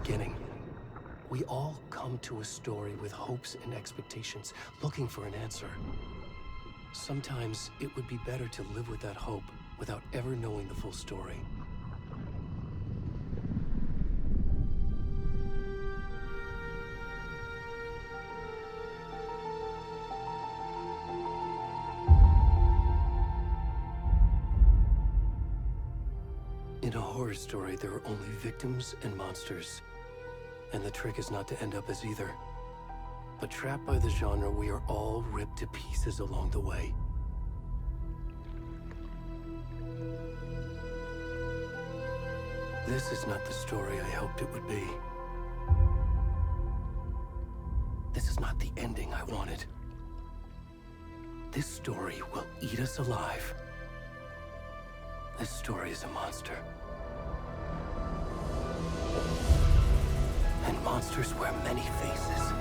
beginning. We all come to a story with hopes and expectations, looking for an answer. Sometimes it would be better to live with that hope without ever knowing the full story. In a horror story, there are only victims and monsters. And the trick is not to end up as either. But trapped by the genre, we are all ripped to pieces along the way. This is not the story I hoped it would be. This is not the ending I wanted. This story will eat us alive. This story is a monster. And monsters wear many faces.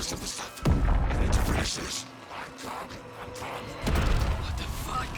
rest of the stuff. I need to finish this. What the fuck?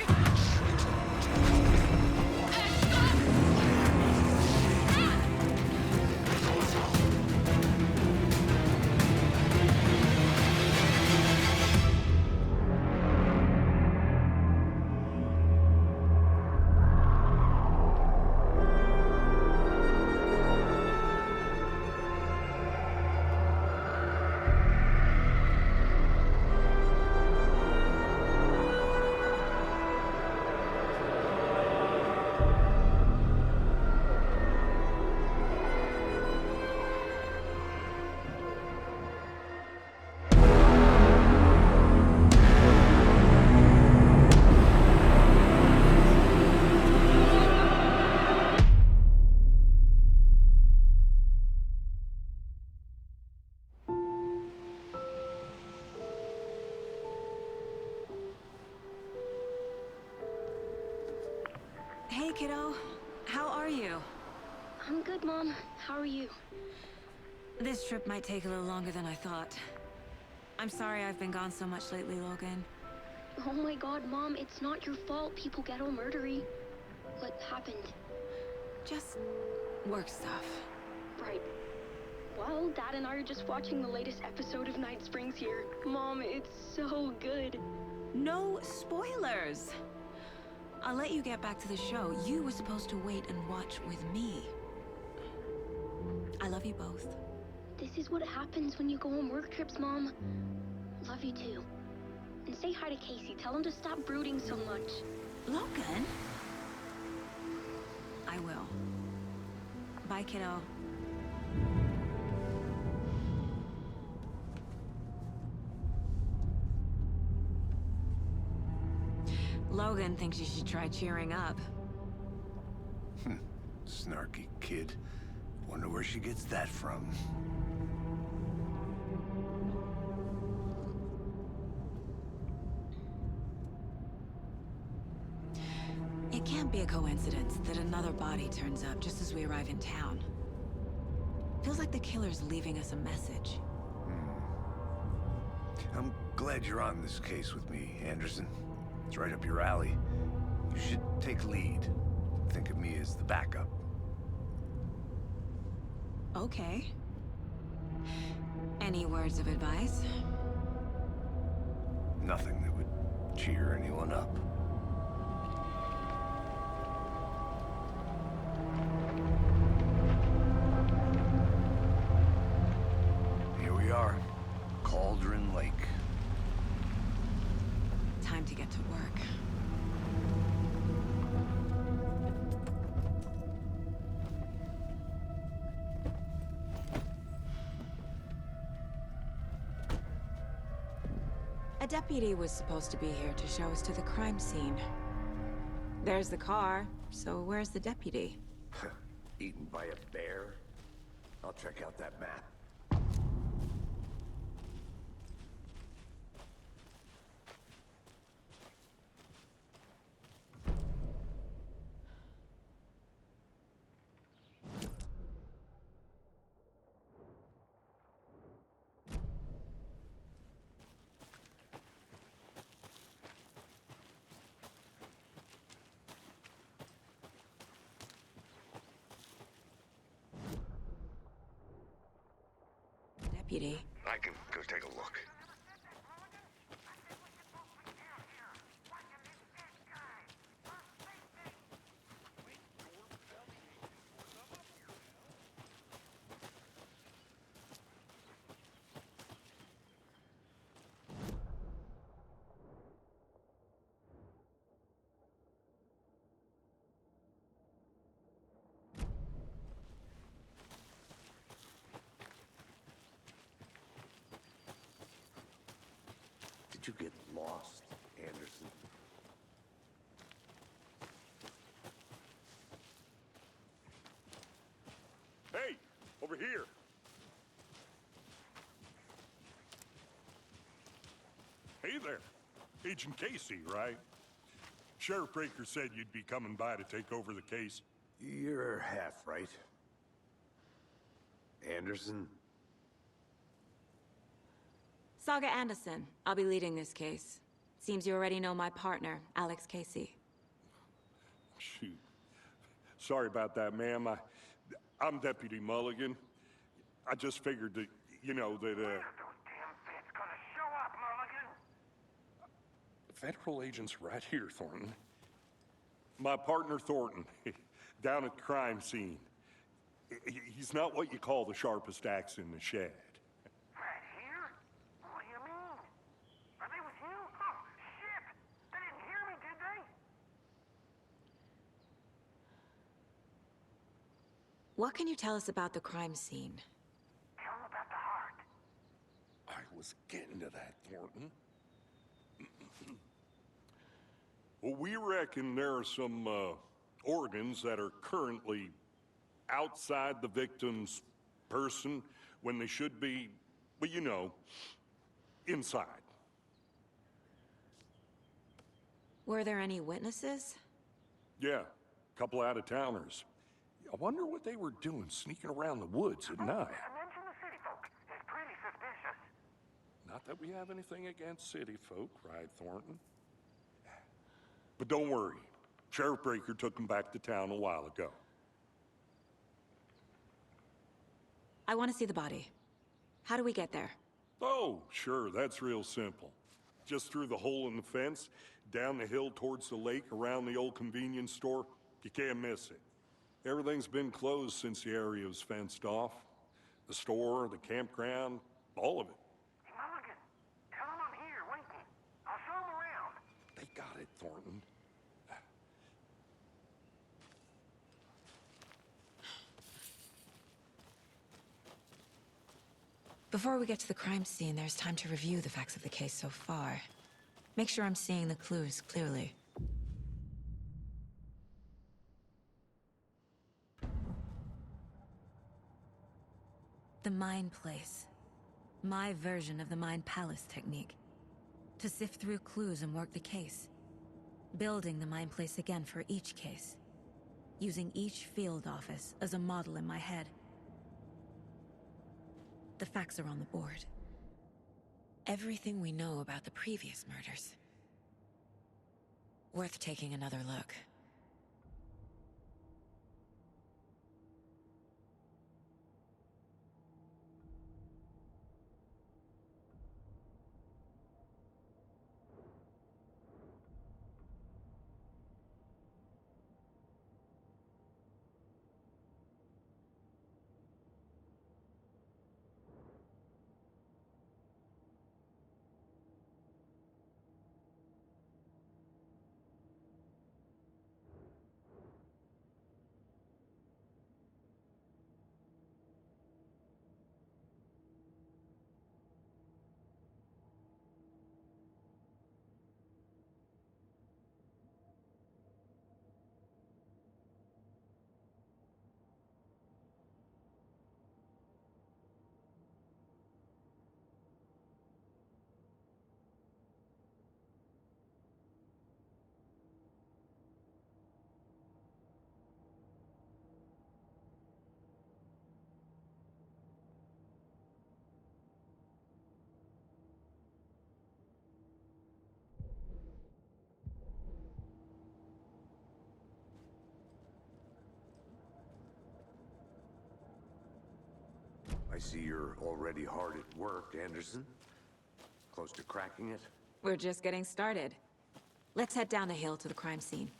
Hey, kiddo. How are you? I'm good, Mom. How are you? This trip might take a little longer than I thought. I'm sorry I've been gone so much lately, Logan. Oh my god, Mom, it's not your fault people get all murdery. What happened? Just work stuff. Right. Well, Dad and I are just watching the latest episode of Night Springs here. Mom, it's so good. No spoilers! I'll let you get back to the show. You were supposed to wait and watch with me. I love you both. This is what happens when you go on work trips, Mom. Love you too. And say hi to Casey. Tell him to stop brooding so much. Logan? I will. Bye, kiddo. Logan thinks you should try cheering up. Snarky kid. Wonder where she gets that from. It can't be a coincidence that another body turns up just as we arrive in town. Feels like the killer's leaving us a message. I'm glad you're on this case with me, Anderson. It's right up your alley. You should take lead. Think of me as the backup. Okay. Any words of advice? Nothing that would cheer anyone up. Here we are. Cauldron Lake. Time to get to work. A deputy was supposed to be here to show us to the crime scene. There's the car, so where's the deputy? Eaten by a bear? I'll check out that map. Deputy. I can go take a look. Did you get lost, Anderson? Hey, over here. Hey there. Agent Casey, right? Sheriff Breaker said you'd be coming by to take over the case. You're half right. Anderson? Saga Anderson. I'll be leading this case. Seems you already know my partner, Alex Casey. Shoot. Sorry about that, ma'am. I'm Deputy Mulligan. I just figured that, you know, that, Those damn feds gonna show up, Mulligan? Federal agent's right here, Thornton. My partner, Thornton, down at the crime scene. He's not what you call the sharpest axe in the shed. Right here? What do you mean? Are they with you? Oh, shit! They didn't hear me, did they? What can you tell us about the crime scene? Tell them about the heart. I was getting to that, Thornton. Well, we reckon there are some organs that are currently outside the victim's person when they should be, well, you know, inside. Were there any witnesses? Yeah, a couple out-of-towners. I wonder what they were doing sneaking around the woods at night. Mention the city folk. It's pretty suspicious. Not that we have anything against city folk, right, Thornton? But don't worry. Sheriff Breaker took them back to town a while ago. I want to see the body. How do we get there? Oh, sure, that's real simple. Just through the hole in the fence, down the hill towards the lake, around the old convenience store. You can't miss it. Everything's been closed since the area was fenced off. The store, the campground, all of it. Hey, Mulligan, tell them I'm here, waiting. I'll show them around. They got it, Thornton. Before we get to the crime scene, there's time to review the facts of the case so far. Make sure I'm seeing the clues clearly. The Mind Place. My version of the Mind Palace technique. To sift through clues and work the case. Building the Mind Place again for each case. Using each field office as a model in my head. The facts are on the board. Everything we know about the previous murders. Worth taking another look. I see you're already hard at work, Anderson. Close to cracking it? We're just getting started. Let's head down the hill to the crime scene.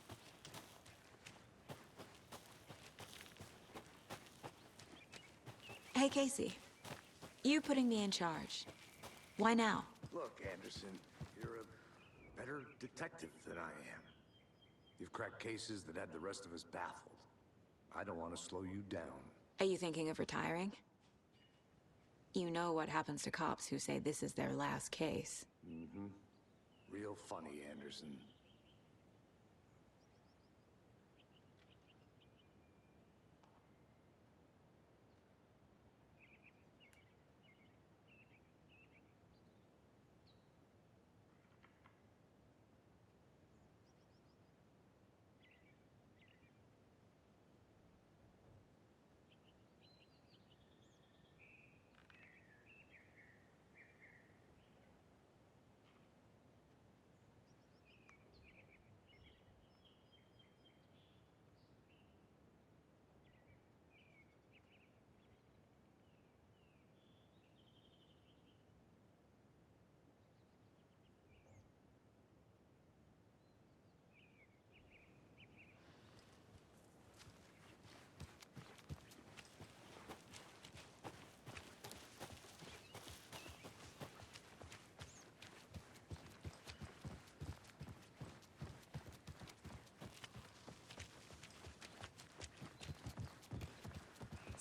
Hey, Casey. You putting me in charge. Why now? Look, Anderson, you're a better detective than I am. You've cracked cases that had the rest of us baffled. I don't want to slow you down. Are you thinking of retiring? You know what happens to cops who say this is their last case. Mm-hmm. Real funny, Anderson.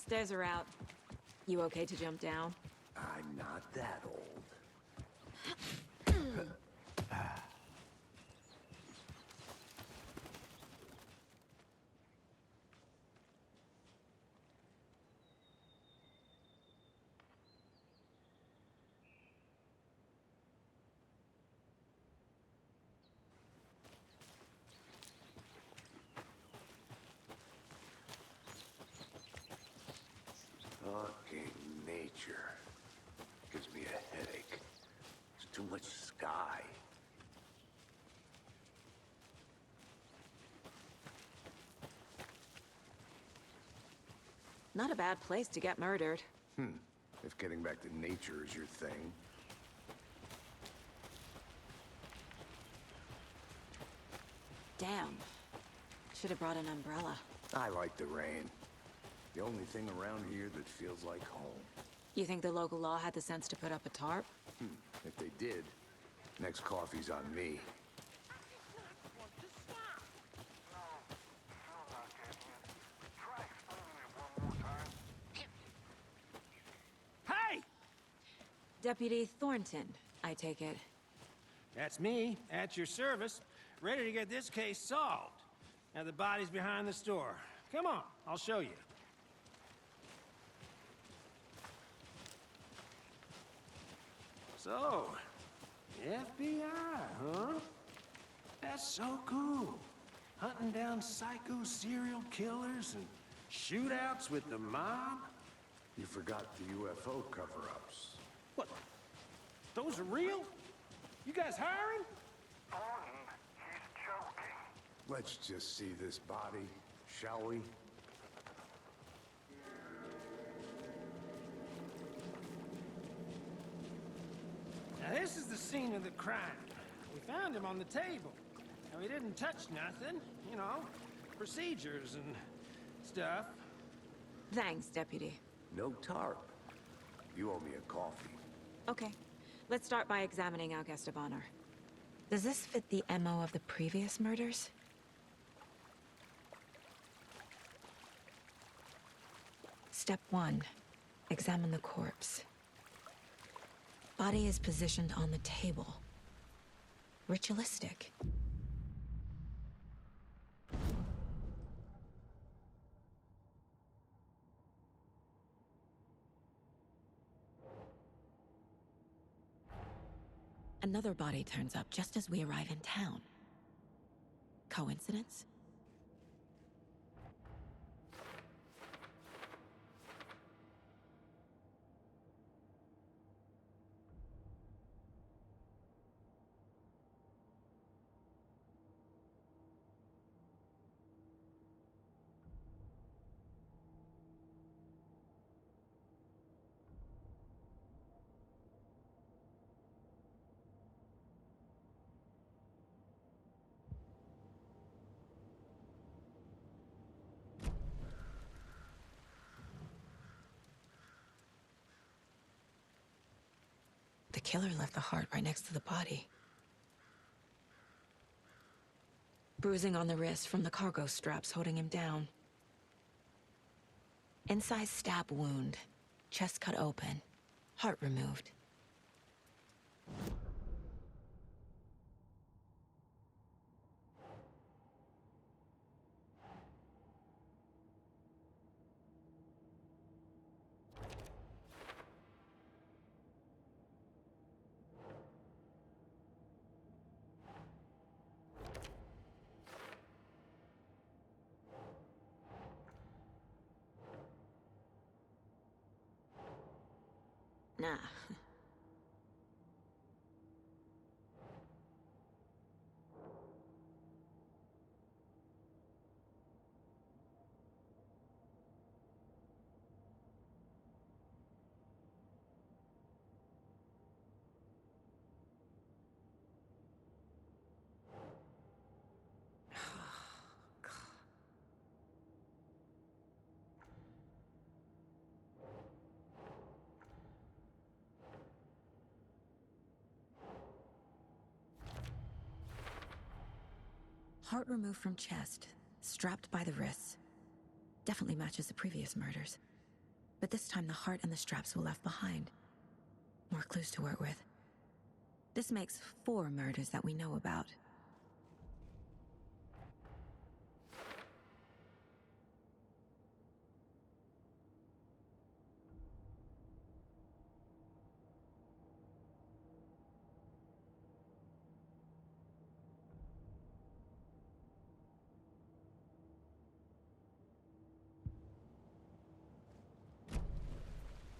Stairs are out. You okay to jump down? I'm not that old. Fucking nature. Gives me a headache. There's too much sky. Not a bad place to get murdered. If getting back to nature is your thing. Damn. Should have brought an umbrella. I like the rain. The only thing around here that feels like home. You think the local law had the sense to put up a tarp? If they did, next coffee's on me. Hey! Deputy Thornton, I take it. That's me, at your service, ready to get this case solved. Now the body's behind the store. Come on, I'll show you. So, FBI, huh? That's so cool. Hunting down psycho serial killers and shootouts with the mob? You forgot the UFO cover-ups. What? Those are real? You guys hiring? Thornton, he's joking. Let's just see this body, shall we? Now this is the scene of the crime. We found him on the table. Now he didn't touch nothing, you know, procedures and stuff. Thanks, Deputy. No tarp. You owe me a coffee. Okay. Let's start by examining our guest of honor. Does this fit the MO of the previous murders? Step 1. Examine the corpse. Body is positioned on the table. Ritualistic. Another body turns up just as we arrive in town. Coincidence? The killer left the heart right next to the body. Bruising on the wrist from the cargo straps holding him down. Incised stab wound. Chest cut open. Heart removed. Nah. Heart removed from chest, strapped by the wrists. Definitely matches the previous murders. But this time the heart and the straps were left behind. More clues to work with. This makes 4 murders that we know about.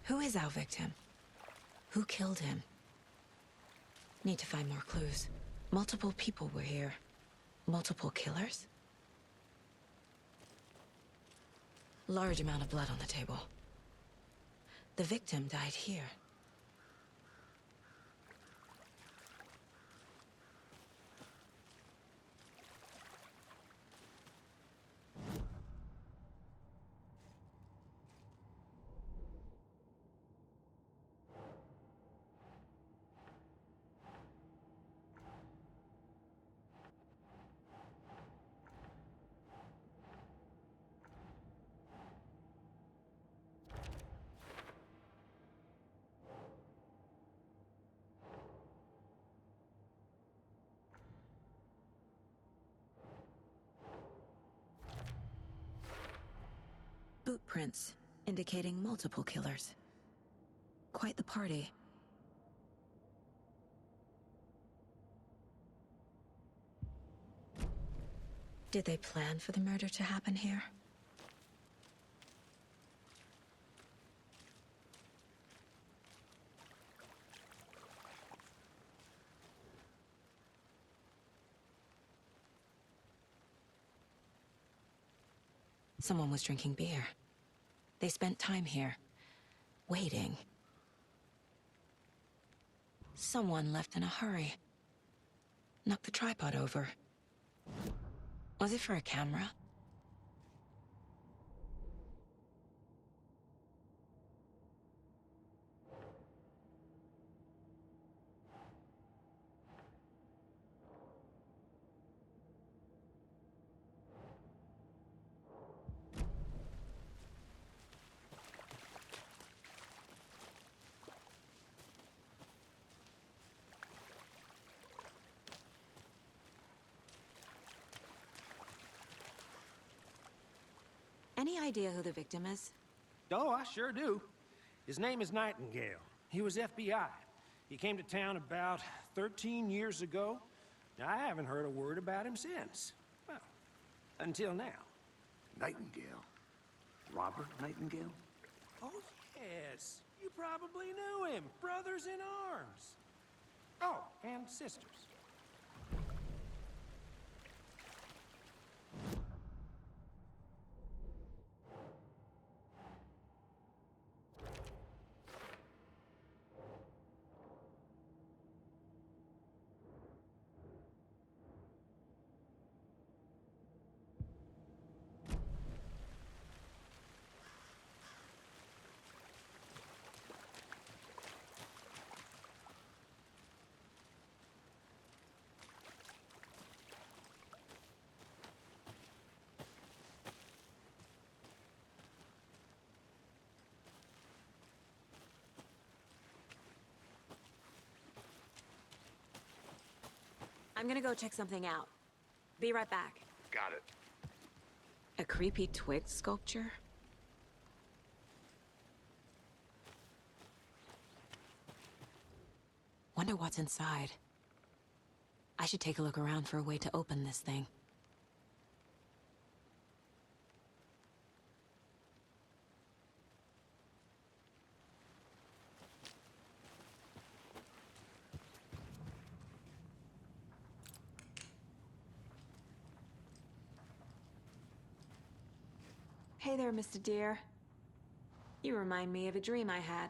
Who is our victim? Who killed him? Need to find more clues. Multiple people were here. Multiple killers? Large amount of blood on the table. The victim died here. Boot prints, indicating multiple killers. Quite the party. Did they plan for the murder to happen here? Someone was drinking beer. They spent time here, waiting. Someone left in a hurry. Knocked the tripod over. Was it for a camera? Any idea who the victim is? Oh, I sure do. His name is Nightingale. He was FBI. He came to town about 13 years ago. I haven't heard a word about him since. Well, until now. Nightingale? Robert Nightingale? Oh, yes. You probably knew him. Brothers in arms. Oh, and sisters. I'm gonna go check something out. Be right back. Got it. A creepy twig sculpture? Wonder what's inside. I should take a look around for a way to open this thing. Hey there, Mr. Deer. You remind me of a dream I had.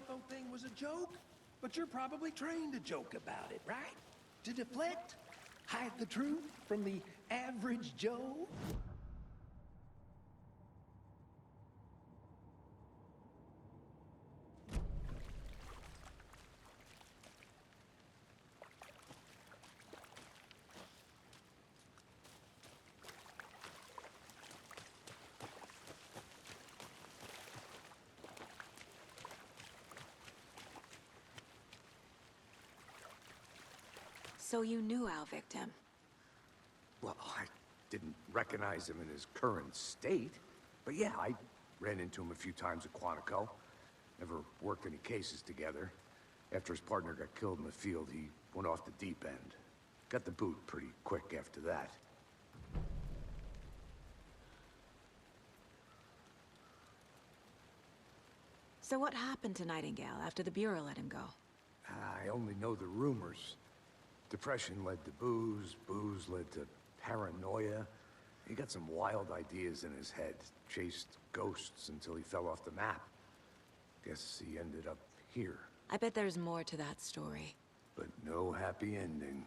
UFO thing was a joke, but you're probably trained to joke about it, right? To deflect? Hide the truth from the average Joe? So you knew our victim? Well, I didn't recognize him in his current state. But yeah, I ran into him a few times at Quantico. Never worked any cases together. After his partner got killed in the field, he went off the deep end. Got the boot pretty quick after that. So what happened to Nightingale after the Bureau let him go? I only know the rumors. Depression led to booze, booze led to paranoia. He got some wild ideas in his head, chased ghosts until he fell off the map. Guess he ended up here. I bet there's more to that story. But no happy ending.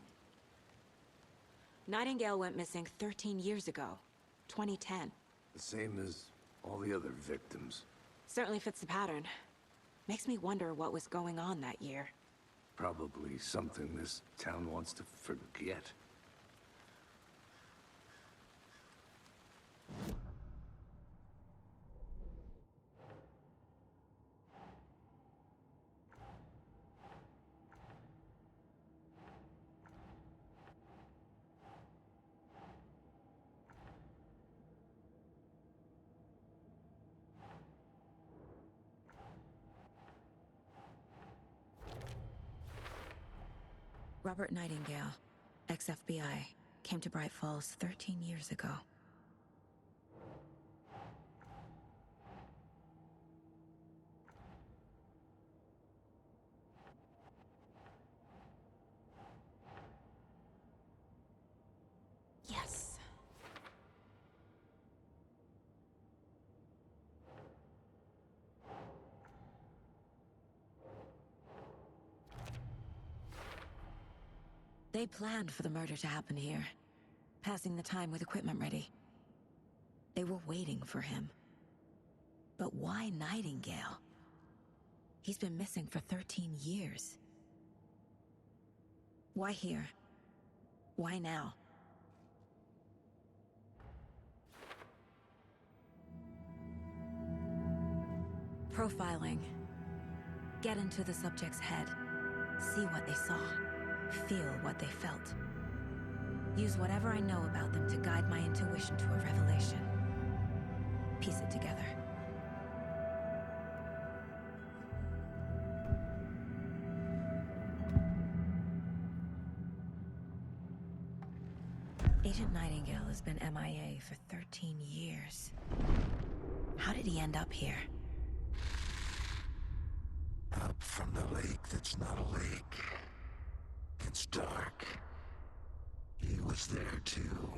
Nightingale went missing 13 years ago, 2010. The same as all the other victims. Certainly fits the pattern. Makes me wonder what was going on that year. Probably something this town wants to forget. Robert Nightingale, ex-FBI, came to Bright Falls 13 years ago. Yes. They planned for the murder to happen here, passing the time with equipment ready. They were waiting for him. But why Nightingale? He's been missing for 13 years. Why here? Why now? Profiling. Get into the subject's head. See what they saw. Feel what they felt. Use whatever I know about them to guide my intuition to a revelation. Piece it together. Agent Nightingale has been MIA for 13 years. How did he end up here? Up from the lake that's not a lake. It's dark. He was there too.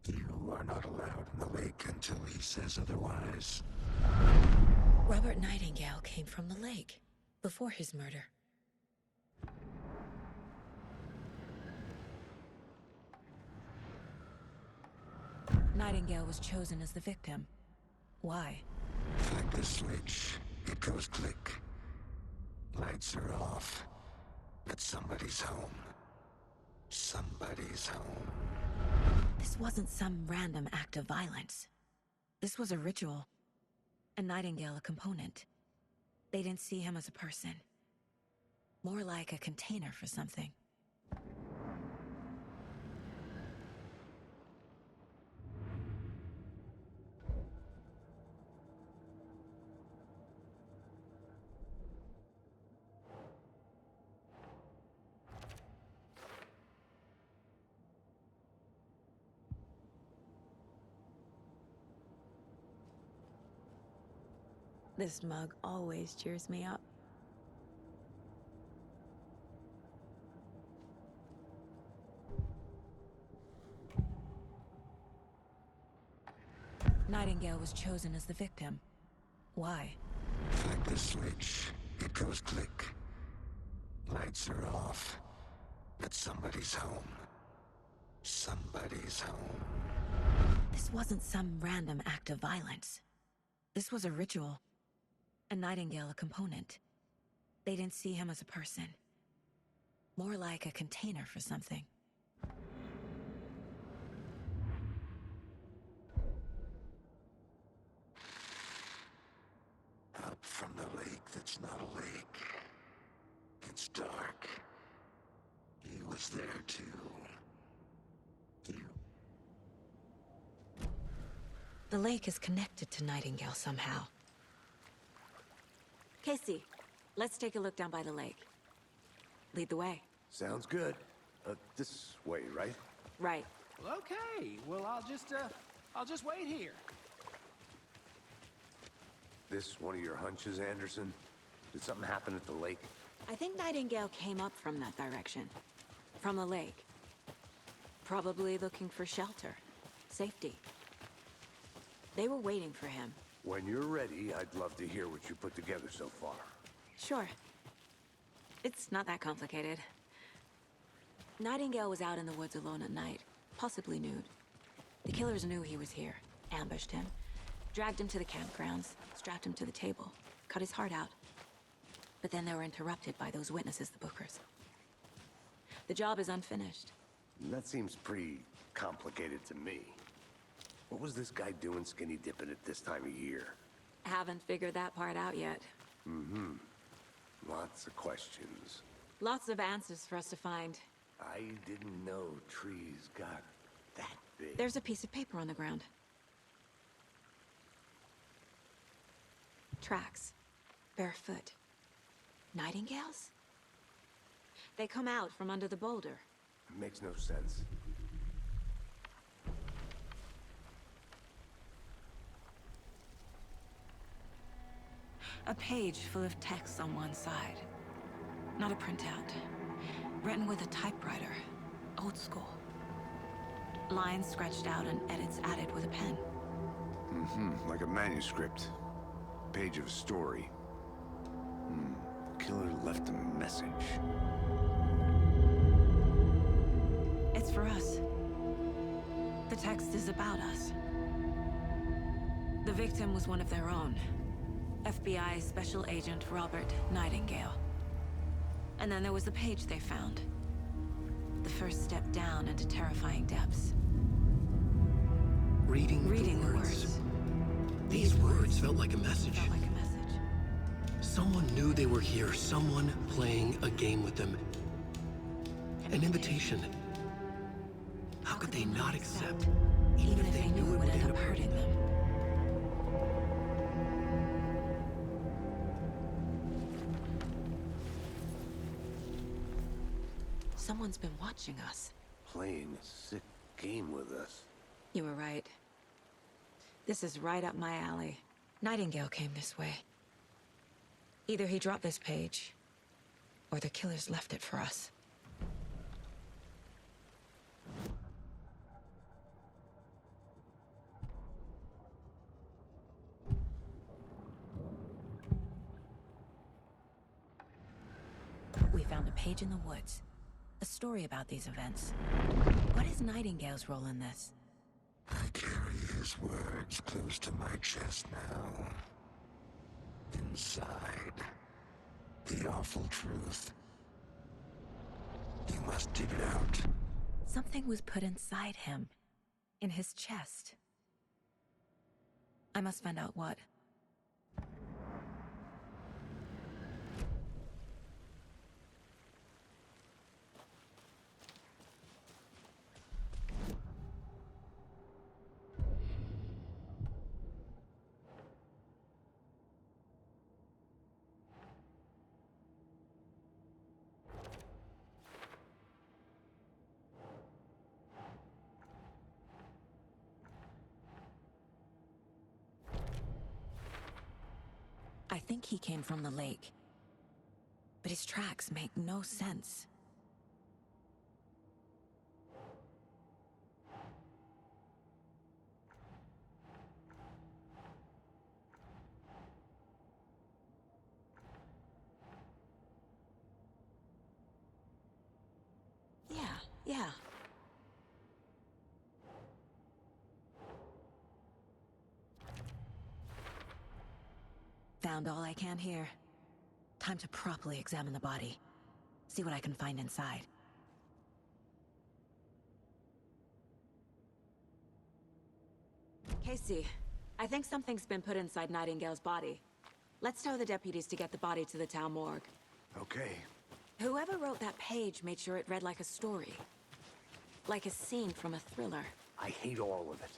You are not allowed in the lake until he says otherwise. Robert Nightingale came from the lake, before his murder. Nightingale was chosen as the victim. Why? Flick the switch, it goes click. Lights are off. But somebody's home. Somebody's home. This wasn't some random act of violence. This was a ritual. And Nightingale a component. They didn't see him as a person. More like a container for something. This mug always cheers me up. Nightingale was chosen as the victim. Why? Flick the switch. It goes click. Lights are off. But somebody's home. Somebody's home. This wasn't some random act of violence. This was a ritual. A Nightingale a component. They didn't see him as a person. More like a container for something. Up from the lake that's not a lake. It's dark. He was there too. The lake is connected to Nightingale somehow. Casey, let's take a look down by the lake. Lead the way. Sounds good. This way, right? Right. Well, okay. Well, I'll just wait here. This one of your hunches, Anderson? Did something happen at the lake? I think Nightingale came up from that direction. From the lake. Probably looking for shelter. Safety. They were waiting for him. When you're ready, I'd love to hear what you put together so far. Sure. It's not that complicated. Nightingale was out in the woods alone at night, possibly nude. The killers knew he was here, ambushed him, dragged him to the campgrounds, strapped him to the table, cut his heart out. But then they were interrupted by those witnesses, the Bookers. The job is unfinished. That seems pretty complicated to me. What was this guy doing skinny dipping at this time of year? Haven't figured that part out yet. Mm-hmm. Lots of questions. Lots of answers for us to find. I didn't know trees got that big. There's a piece of paper on the ground. Tracks. Barefoot. Nightingales? They come out from under the boulder. Makes no sense. A page full of text on one side. Not a printout. Written with a typewriter. Old school. Lines scratched out and edits added with a pen. Mm-hmm. Like a manuscript. Page of a story. Killer left a message. It's for us. The text is about us. The victim was one of their own. FBI Special Agent Robert Nightingale. And then there was the page they found. The first step down into terrifying depths. Reading the words. These words felt like a message. Felt like a message. Someone knew they were here. Someone playing a game with them. An invitation. How could they not accept, even if they knew it would end up hurting them? Someone's been watching us. Playing a sick game with us. You were right. This is right up my alley. Nightingale came this way. Either he dropped this page, or the killers left it for us. We found a page in the woods. A story about these events. What is Nightingale's role in this? I carry his words close to my chest now. Inside, the awful truth. You must dig it out. Something was put inside him. In his chest. I must find out what. I think he came from the lake. But his tracks make no sense. Yeah. Found all I can here. Time to properly examine the body. See what I can find inside. Casey, I think something's been put inside Nightingale's body. Let's tell the deputies to get the body to the town morgue. Okay. Whoever wrote that page made sure it read like a story. Like a scene from a thriller. I hate all of it.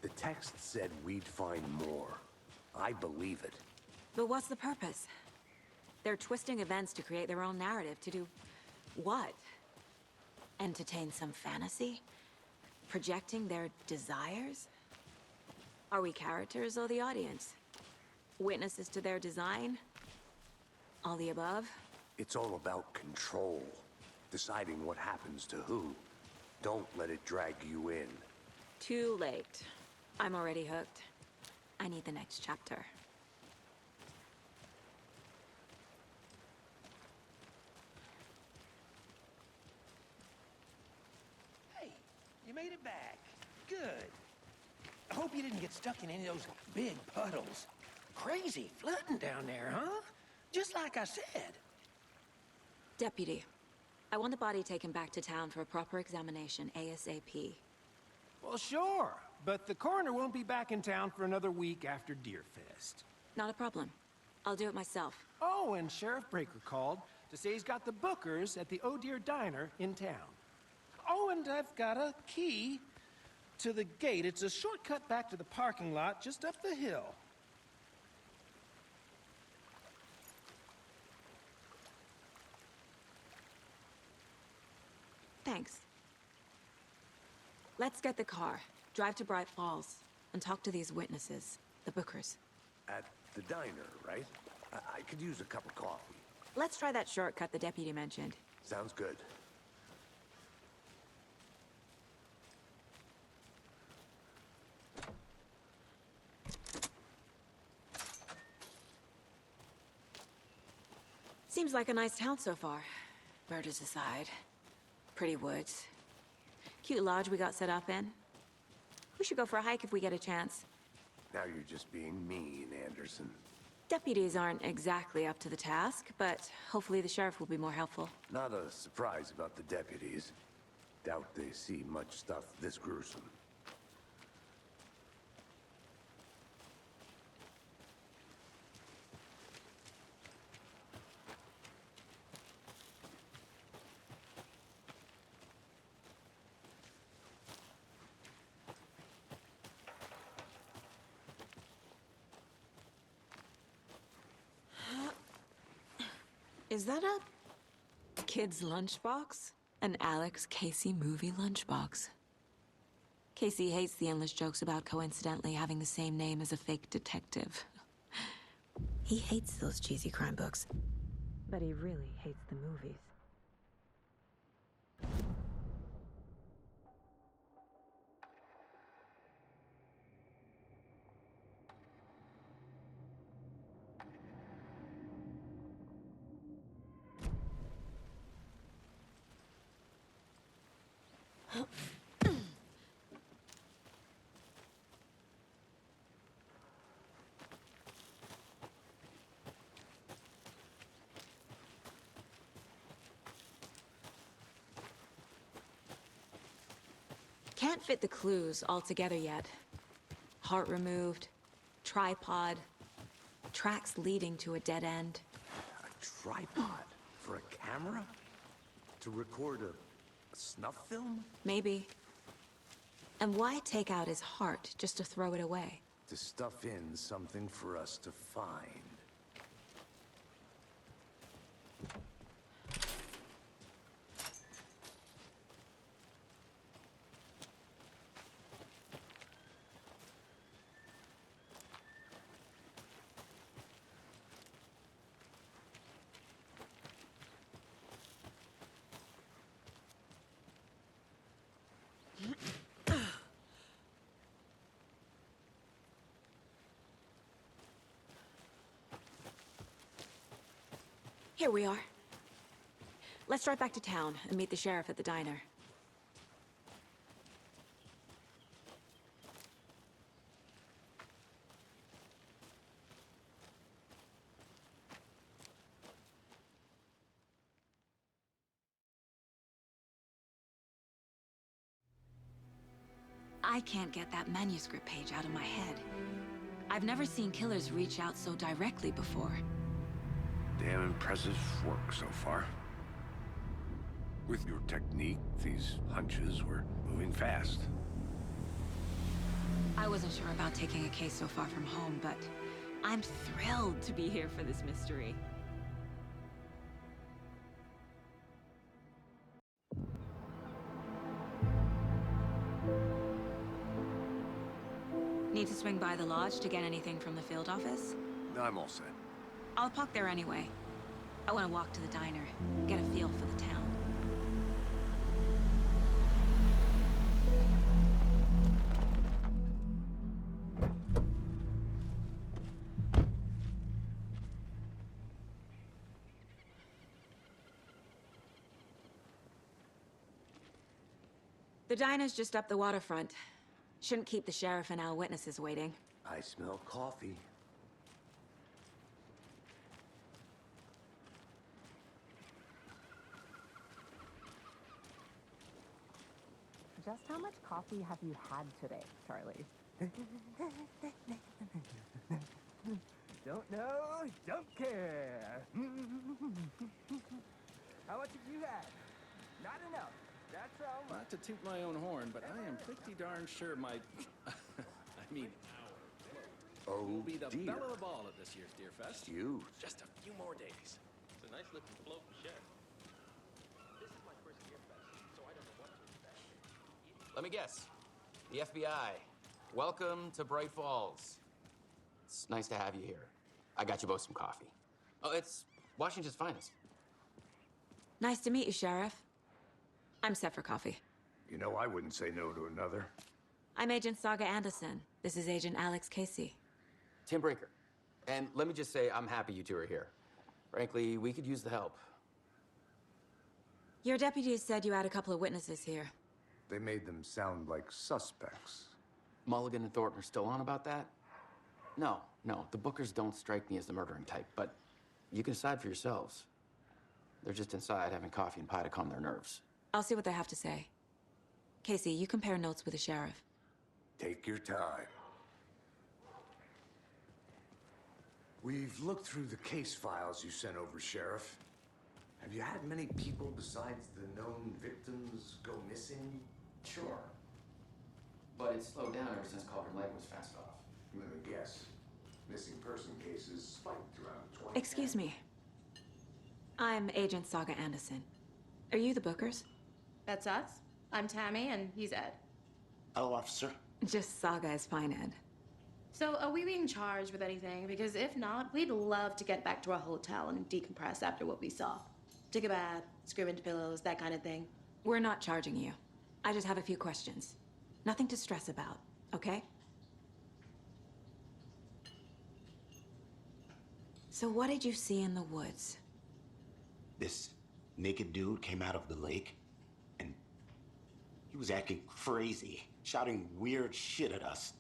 The text said we'd find more. I believe it. But what's the purpose? They're twisting events to create their own narrative to do... what? Entertain some fantasy? Projecting their desires? Are we characters or the audience? Witnesses to their design? All the above? It's all about control. Deciding what happens to who. Don't let it drag you in. Too late. I'm already hooked. I need the next chapter. Hey, you made it back. Good. I hope you didn't get stuck in any of those big puddles. Crazy flooding down there, huh? Just like I said. Deputy, I want the body taken back to town for a proper examination ASAP. Well, sure. But the coroner won't be back in town for another week after Deerfest. Not a problem. I'll do it myself. Oh, and Sheriff Breaker called to say he's got the bookers at the Oh Dear Diner in town. Oh, and I've got a key to the gate. It's a shortcut back to the parking lot just up the hill. Thanks. Let's get the car, drive to Bright Falls, and talk to these witnesses, the bookers. At the diner, right? I could use a cup of coffee. Let's try that shortcut the deputy mentioned. Sounds good. Seems like a nice town so far. Murders aside. Pretty woods. Cute lodge we got set up in. We should go for a hike if we get a chance. Now you're just being mean, Anderson. Deputies aren't exactly up to the task, but hopefully the sheriff will be more helpful. Not a surprise about the deputies. Doubt they see much stuff this gruesome. Is that a kid's lunchbox? An Alex Casey movie lunchbox. Casey hates the endless jokes about coincidentally having the same name as a fake detective. He hates those cheesy crime books. But he really hates the movies. Can't fit the clues all together yet. Heart removed, tripod, tracks leading to a dead end. A tripod? For a camera? To record a snuff film? Maybe. And why take out his heart just to throw it away? To stuff in something for us to find. Here we are. Let's drive back to town and meet the sheriff at the diner. I can't get that manuscript page out of my head. I've never seen killers reach out so directly before. Damn impressive work so far. With your technique, these hunches were moving fast. I wasn't sure about taking a case so far from home, but I'm thrilled to be here for this mystery. Need to swing by the lodge to get anything from the field office? I'm all set. I'll park there anyway. I want to walk to the diner, get a feel for the town. The diner's just up the waterfront. Shouldn't keep the sheriff and our witnesses waiting. I smell coffee. Just how much coffee have you had today, Charlie? Don't know, don't care. How much have you had? Not enough. That's all. Not to toot my own horn, but I am pretty darn sure my... I mean, our float will be the belle of the ball at this year's Deer Fest. Huge. Just a few more days. It's a nice looking float and shed. This is my first Deer Fest, so I don't know what to expect. Let me guess. The FBI. Welcome to Bright Falls. It's nice to have you here. I got you both some coffee. Oh, it's Washington's finest. Nice to meet you, Sheriff. I'm set for coffee. You know, I wouldn't say no to another. I'm Agent Saga Anderson. This is Agent Alex Casey. Tim Brinker. And let me just say, I'm happy you two are here. Frankly, we could use the help. Your deputies said you had a couple of witnesses here. They made them sound like suspects. Mulligan and Thornton are still on about that? No, the Bookers don't strike me as the murdering type, but you can decide for yourselves. They're just inside having coffee and pie to calm their nerves. I'll see what they have to say. Casey, you compare notes with the sheriff. Take your time. We've looked through the case files you sent over, Sheriff. Have you had many people besides the known victims go missing? Sure. But it's slowed down ever since Culver Lake was fenced off. Let me guess. Missing person cases spiked around 20. Excuse me. I'm Agent Saga Anderson. Are you the Bookers? That's us. I'm Tammy, and he's Ed. Hello, officer. Just Saga is fine, Ed. So, are we being charged with anything? Because if not, we'd love to get back to our hotel and decompress after what we saw. Take a bath, scream into pillows, that kind of thing. We're not charging you. I just have a few questions. Nothing to stress about, okay? So what did you see in the woods? This naked dude came out of the lake, and he was acting crazy, shouting weird shit at us.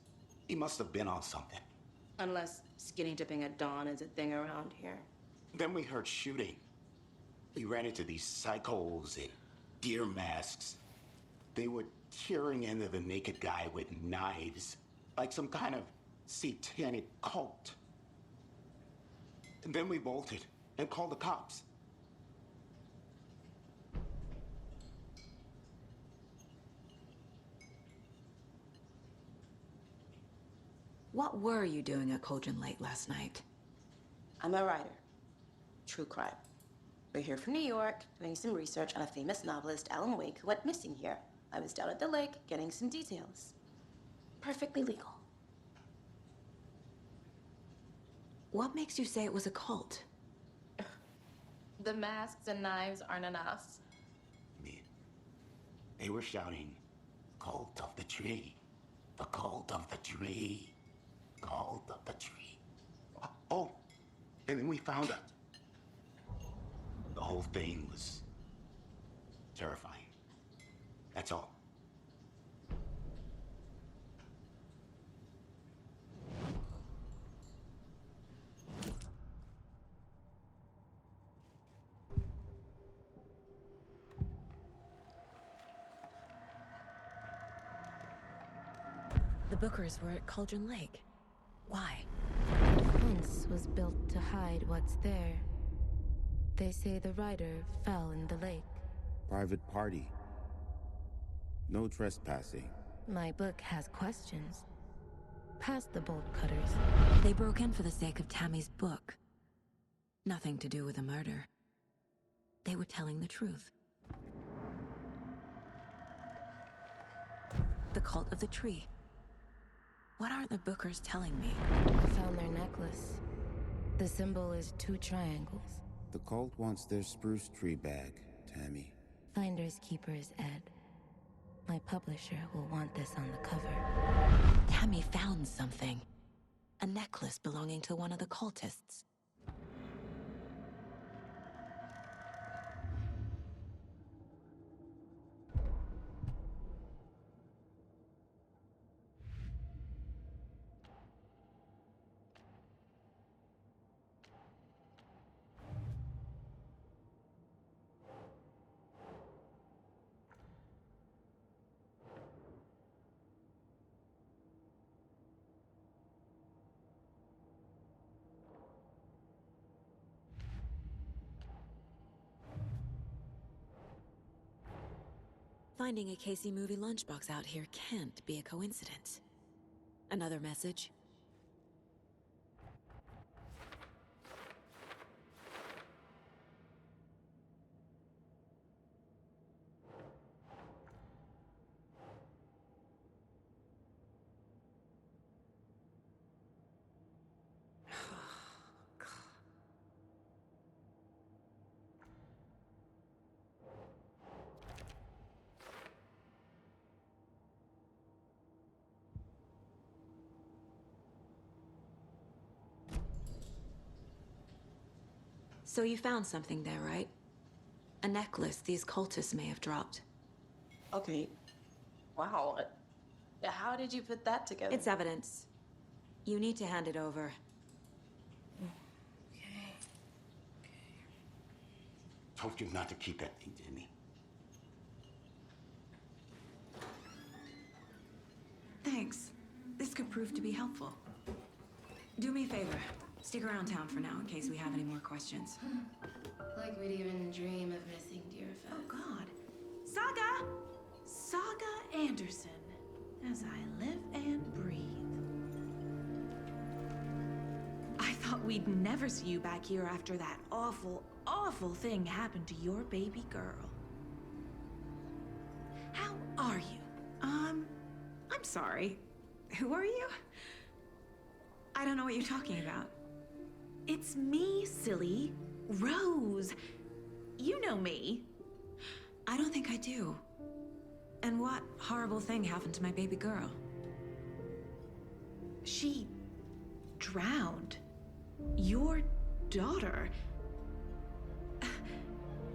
He must have been on something. Unless skinny dipping at dawn is a thing around here. Then we heard shooting. We ran into these psychos in deer masks. They were tearing into the naked guy with knives, like some kind of satanic cult. And then we bolted and called the cops. What were you doing at Cauldron Lake last night? I'm a writer. True crime. We're here from New York, doing some research on a famous novelist, Alan Wake, who went missing here. I was down at the lake, getting some details. Perfectly legal. What makes you say it was a cult? The masks and knives aren't enough. They were shouting, "Cult of the tree, the cult of the tree, cult of the tree." Oh, and then we found it. The whole thing was Terrifying. That's all. The Bookers were at Cauldron Lake. Why? The fence was built to hide what's there. They say the rider fell in the lake. Private party. No trespassing. My book has questions. Past the bolt cutters. They broke in for the sake of Tammy's book. Nothing to do with a murder. They were telling the truth. The cult of the tree. What are the Bookers telling me? I found their necklace. The symbol is 2 triangles. The cult wants their spruce tree bag, Tammy. Finders keepers, Ed. My publisher will want this on the cover. Tammy found something. A necklace belonging to one of the cultists. Finding a Casey movie lunchbox out here can't be a coincidence. Another message? So you found something there, right? A necklace these cultists may have dropped. Okay. Wow. How did you put that together? It's evidence. You need to hand it over. Okay. Told you not to keep that thing, Jimmy. Thanks. This could prove to be helpful. Do me a favor. Stick around town for now in case we have any more questions. Like we'd even dream of missing dear Fez. Oh, God. Saga! Saga Anderson. As I live and breathe. I thought we'd never see you back here after that awful, awful thing happened to your baby girl. How are you? I'm sorry. Who are you? I don't know what you're talking about. It's me, silly. Rose. You know me. I don't think I do. And what horrible thing happened to my baby girl? She drowned. Your daughter.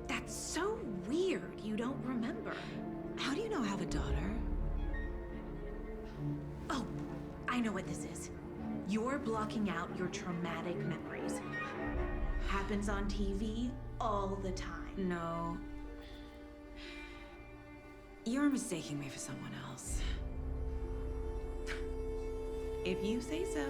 That's so weird you don't remember. How do you know I have a daughter? Oh, I know what this is. You're blocking out your traumatic memories. Happens on TV all the time. No. You're mistaking me for someone else. If you say so.